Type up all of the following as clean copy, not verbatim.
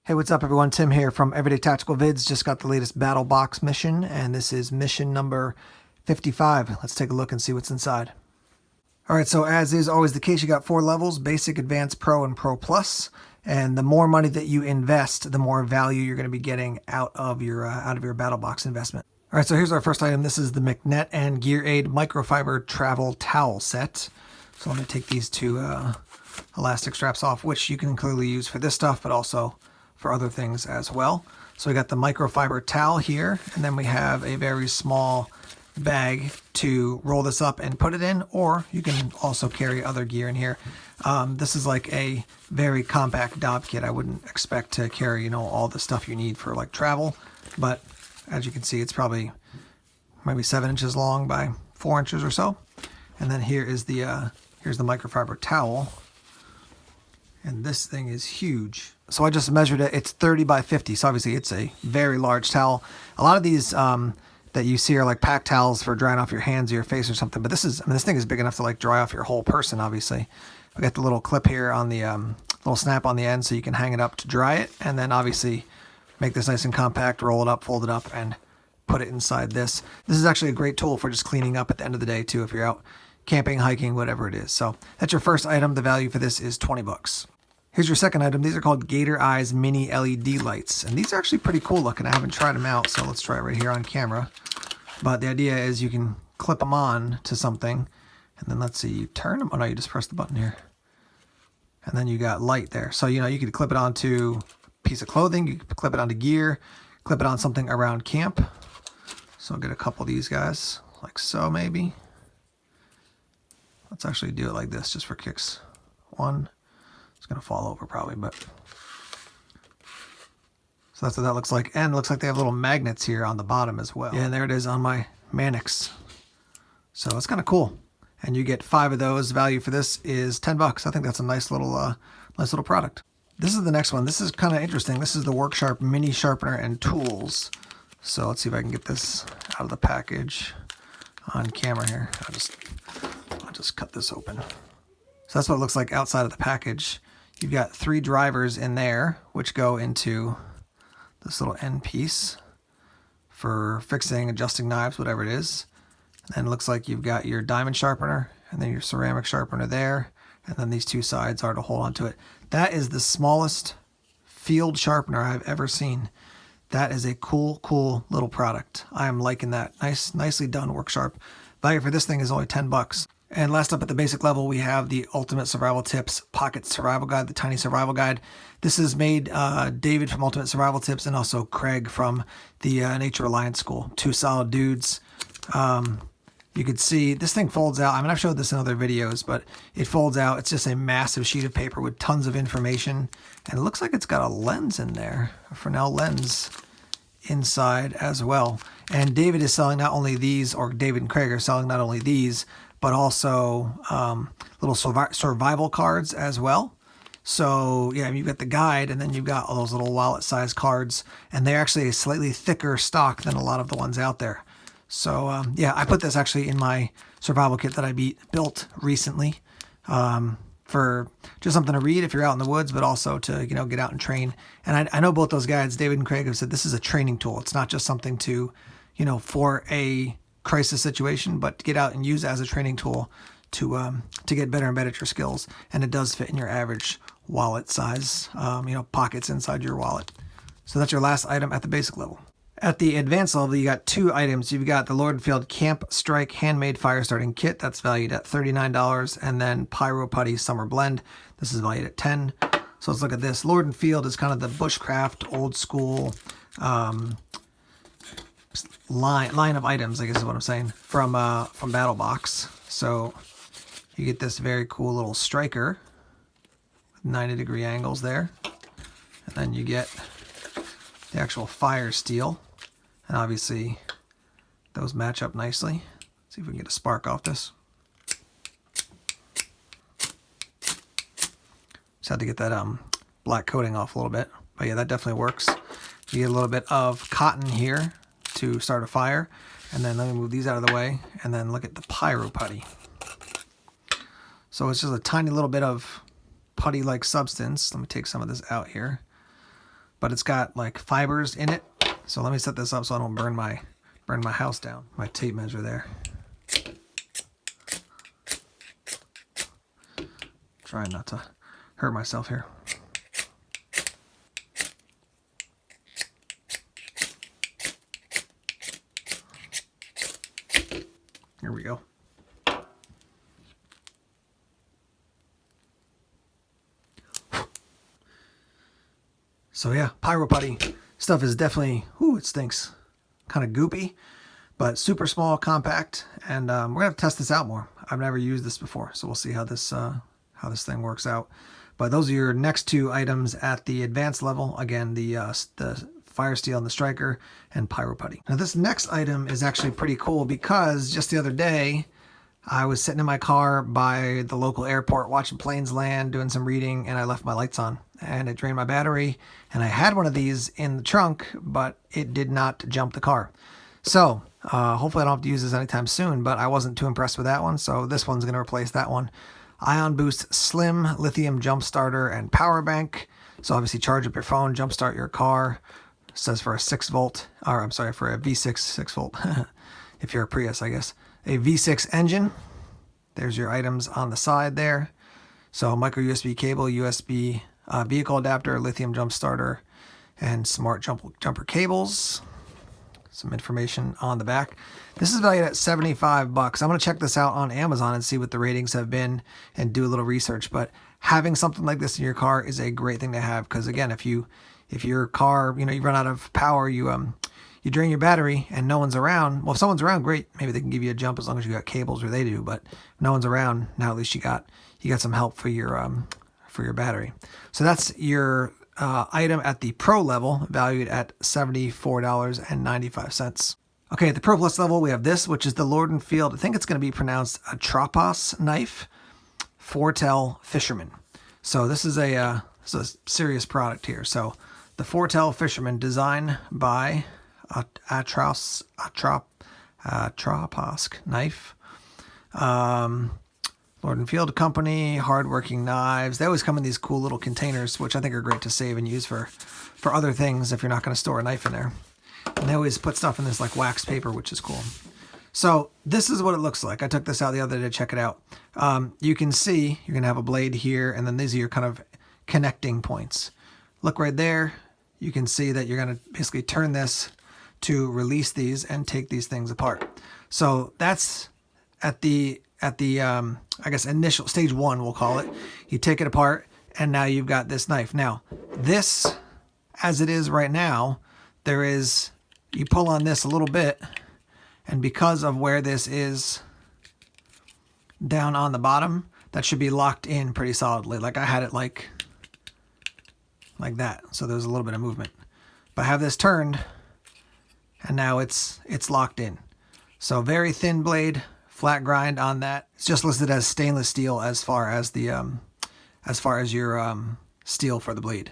Hey, what's up everyone? Tim here from Everyday Tactical Vids. Just got the latest BattlBox Mission, and this is mission number 55. Let's take a look and see what's inside. Alright, so as is always the case, you got 4 levels: Basic, Advanced, Pro, and Pro Plus. And the more money that you invest, the more value you're going to be getting out of your BattlBox investment. Alright, so here's our first item. This is the McNutt and Gear Aid Microfiber Travel Towel Set. So let me take these two elastic straps off, which you can clearly use for this stuff, but also for other things as well. So we got the microfiber towel here, and then we have a very small bag to roll this up and put it in, or you can also carry other gear in here. This is like a very compact dob kit. I wouldn't expect to carry, you know, all the stuff you need for like travel, but as you can see, it's probably maybe 7 inches long by 4 inches or so. And then here is the here's the microfiber towel. And this thing is huge. So I just measured it. It's 30 by 50. So obviously it's a very large towel. A lot of these that you see are like pack towels for drying off your hands or your face or something. But this is, I mean, this thing is big enough to like dry off your whole person, obviously. We got the little clip here on the little snap on the end so you can hang it up to dry it. And then obviously make this nice and compact, roll it up, fold it up, and put it inside this. This is actually a great tool for just cleaning up at the end of the day too, if you're out camping, hiking, whatever it is. So that's your first item. The value for this is 20 bucks. Here's your second item. These are called Gator Eyes Mini LED lights, and these are actually pretty cool looking. I haven't tried them out, so let's try it right here on camera. But the idea is you can clip them on to something, and then let's see, you turn them. Oh no, you just press the button here, and then you got light there. So you know, you could clip it onto a piece of clothing, you could clip it onto gear, clip it on something around camp. So I'll get a couple of these guys, like so maybe. Let's actually do it like this just for kicks. One. It's going to fall over probably, but. So that's what that looks like. And it looks like they have little magnets here on the bottom as well. Yeah, and there it is on my Mannix. So it's kind of cool. And you get 5 of those. Value for this is 10 bucks. I think that's a nice little product. This is the next one. This is kind of interesting. This is the WorkSharp Mini Sharpener and Tools. So let's see if I can get this out of the package on camera here. I'll just cut this open. So that's what it looks like outside of the package. You've got 3 drivers in there, which go into this little end piece for fixing, adjusting knives, whatever it is. And then it looks like you've got your diamond sharpener, and then your ceramic sharpener there, and then these 2 sides are to hold onto it. That is the smallest field sharpener I've ever seen. That is a cool little product. I am liking that. Nicely done, WorkSharp. Value for this thing is only 10 bucks. And last up at the basic level, we have the Ultimate Survival Tips Pocket Survival Guide, the Tiny Survival Guide. This is made David from Ultimate Survival Tips and also Craig from the Nature Alliance School. 2 solid dudes. You could see this thing folds out. I mean, I've showed this in other videos, but it folds out. It's just a massive sheet of paper with tons of information. And it looks like it's got a lens in there, a Fresnel lens inside as well. And David is selling not only these, or David and Craig are selling not only these, but also little survival cards as well. So yeah, you've got the guide, and then you've got all those little wallet-sized cards, and they're actually a slightly thicker stock than a lot of the ones out there. So yeah, I put this actually in my survival kit that I built recently for just something to read if you're out in the woods, but also to, you know, get out and train. And I know both those guides, David and Craig, have said this is a training tool. It's not just something to, you know, for a crisis situation, but to get out and use as a training tool to get better and better at your skills. And it does fit in your average wallet size, you know, pockets inside your wallet. So that's your last item at the basic level. At the advanced level, you got 2 items. You've got the Lord & Field Camp Strike Handmade Fire Starting Kit. That's valued at $39. And then Pyro Putty Summer Blend. This is valued at $10. So let's look at this. Lord & Field is kind of the bushcraft, old school line of items, I guess is what I'm saying, from BattlBox. So you get this very cool little striker with 90-degree angles there. And then you get the actual fire steel. And obviously those match up nicely. Let's see if we can get a spark off this. Just had to get that black coating off a little bit. But yeah, that definitely works. You get a little bit of cotton here to start a fire. And then let me move these out of the way. And then look at the pyro putty. So it's just a tiny little bit of putty-like substance. Let me take some of this out here. but it's got like fibers in it. So let me set this up so I don't burn my house down. My tape measure there. Trying not to hurt myself here. Here we go. So yeah, pyro putty stuff is definitely, it stinks. Kind of goopy, but super small, compact, and we're gonna have to test this out more. I've never used this before, so we'll see how this thing works out. But those are your next two items at the advanced level. Again, the fire steel and the striker, and pyro putty. Now this next item is actually pretty cool because just the other day, I was sitting in my car by the local airport watching planes land, doing some reading, and I left my lights on and it drained my battery. And I had one of these in the trunk, but it did not jump the car. So hopefully I don't have to use this anytime soon, but I wasn't too impressed with that one. So this one's going to replace that one. Ion Boost Slim Lithium Jump Starter and Power Bank. So obviously charge up your phone, jump start your car. It says for a 6 volt, or I'm sorry, for a V6 6 volt. If you're a Prius, I guess. A V6 engine. There's your items on the side there. So micro USB cable, USB vehicle adapter, lithium jump starter, and smart jumper cables. Some information on the back. This is valued at $75. I'm going to check this out on Amazon and see what the ratings have been and do a little research. But having something like this in your car is a great thing to have, because again, if your car, you run out of power, you drain your battery and no one's around. Well, if someone's around, great. Maybe they can give you a jump as long as you got cables, or they do. But if no one's around, now at least you got some help for your battery. So that's your item at the Pro level, valued at $74.95. Okay, at the Pro Plus level, we have this, which is the Lord & Field. I think it's going to be pronounced a Tropos knife, Foretell Fisherman. So this is a serious product here. So the Foretell Fisherman, designed by Tropos knife. Lord & Field Company, hardworking knives. They always come in these cool little containers, which I think are great to save and use for other things if you're not going to store a knife in there. And they always put stuff in this like wax paper, which is cool. So this is what it looks like. I took this out the other day to check it out. You can see you're going to have a blade here, and then these are your kind of connecting points. Look right there. You can see that you're going to basically turn this to release these and take these things apart. So that's at the I guess initial stage 1, we'll call it. You take it apart, and now you've got this knife. Now this, as it is right now, you pull on this a little bit, and because of where this is down on the bottom, that should be locked in pretty solidly. Like I had it like that, so there's a little bit of movement. But I have this turned, and now it's locked in. So very thin blade, flat grind on that. It's just listed as stainless steel as far as your steel for the blade.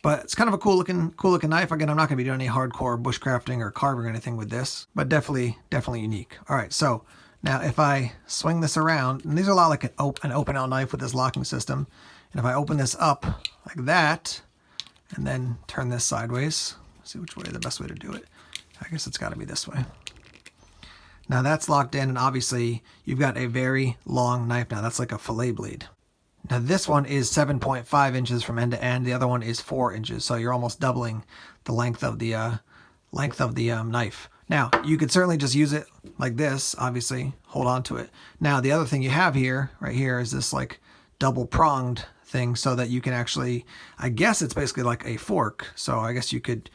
But it's kind of a cool looking knife. Again, I'm not going to be doing any hardcore bushcrafting or carving or anything with this, but definitely unique. All right, so now if I swing this around, and these are a lot like an open out knife with this locking system, and if I open this up like that, and then turn this sideways, see which way the best way to do it. I guess it's got to be this way. Now that's locked in, and obviously you've got a very long knife now. That's like a fillet blade. Now this one is 7.5 inches from end to end. The other one is 4 inches, so you're almost doubling the length of the knife. Now you could certainly just use it like this. Obviously, hold on to it. Now the other thing you have here, right here, is this like double pronged thing, so that you can actually, I guess it's basically like a fork. So I guess you could,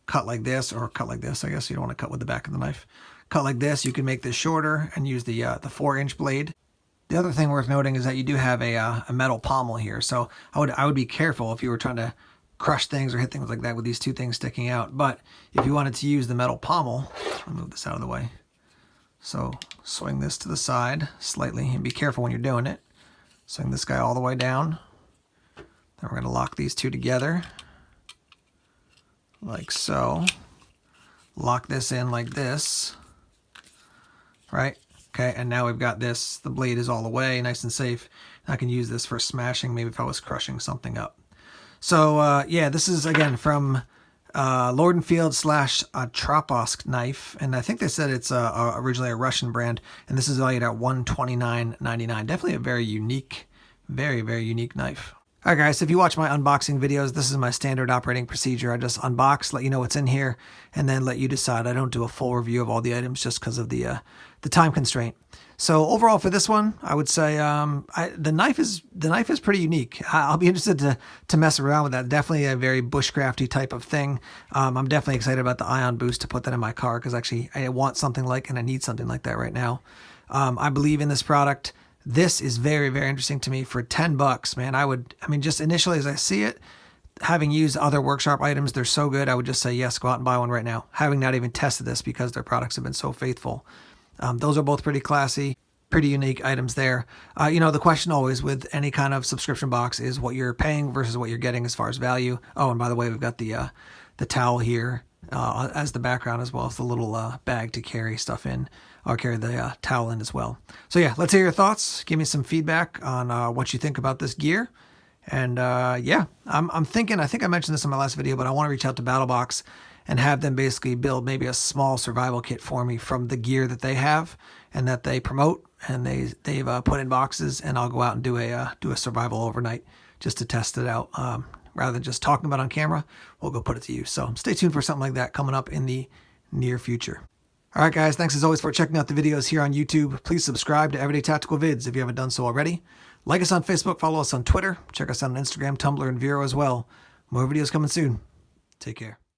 cut like this or cut like this. I guess you don't want to cut with the back of the knife. Cut like this. You can make this shorter and use the 4-inch blade. The other thing worth noting is that you do have a metal pommel here. So I would be careful if you were trying to crush things or hit things like that with these two things sticking out. But if you wanted to use the metal pommel, I'll move this out of the way. So swing this to the side slightly, and be careful when you're doing it. Swing this guy all the way down. Then we're going to lock these two together like so. Lock this in like this, right? Okay, and now we've got this. The blade is all the way, nice and safe. I can use this for smashing, maybe if I was crushing something up. So yeah, this is again from Lord and Field / Troposk knife, and I think they said it's originally a Russian brand, and this is valued at $129.99. Definitely a very unique, very unique knife. Alright guys, if you watch my unboxing videos, this is my standard operating procedure. I just unbox, let you know what's in here, and then let you decide. I don't do a full review of all the items just because of the time constraint. So overall for this one, I would say the knife is pretty unique. I'll be interested to mess around with that. Definitely a very bushcrafty type of thing. I'm definitely excited about the ion boost to put that in my car because actually I want something like, and I need something like that right now. I believe in this product. This is very interesting to me. For $10, man, I mean, just initially as I see it, having used other workshop items, they're so good, I would just say yes, go out and buy one right now, having not even tested this because their products have been so faithful. Those are both pretty classy, pretty unique items there. You know, the question always with any kind of subscription box is what you're paying versus what you're getting as far as value. Oh, and by the way, we've got the towel here as the background, as well as the little bag to carry stuff in. I'll carry the towel in as well. So yeah, let's hear your thoughts. Give me some feedback on what you think about this gear. And yeah, I'm thinking, I think I mentioned this in my last video, but I want to reach out to BattlBox and have them basically build maybe a small survival kit for me from the gear that they have and that they promote and they've put in boxes, and I'll go out and do a survival overnight just to test it out. Rather than just talking about it on camera, we'll go put it to use. So stay tuned for something like that coming up in the near future. All right, guys, thanks as always for checking out the videos here on YouTube. Please subscribe to Everyday Tactical Vids if you haven't done so already. Like us on Facebook, follow us on Twitter, check us out on Instagram, Tumblr, and Vero as well. More videos coming soon. Take care.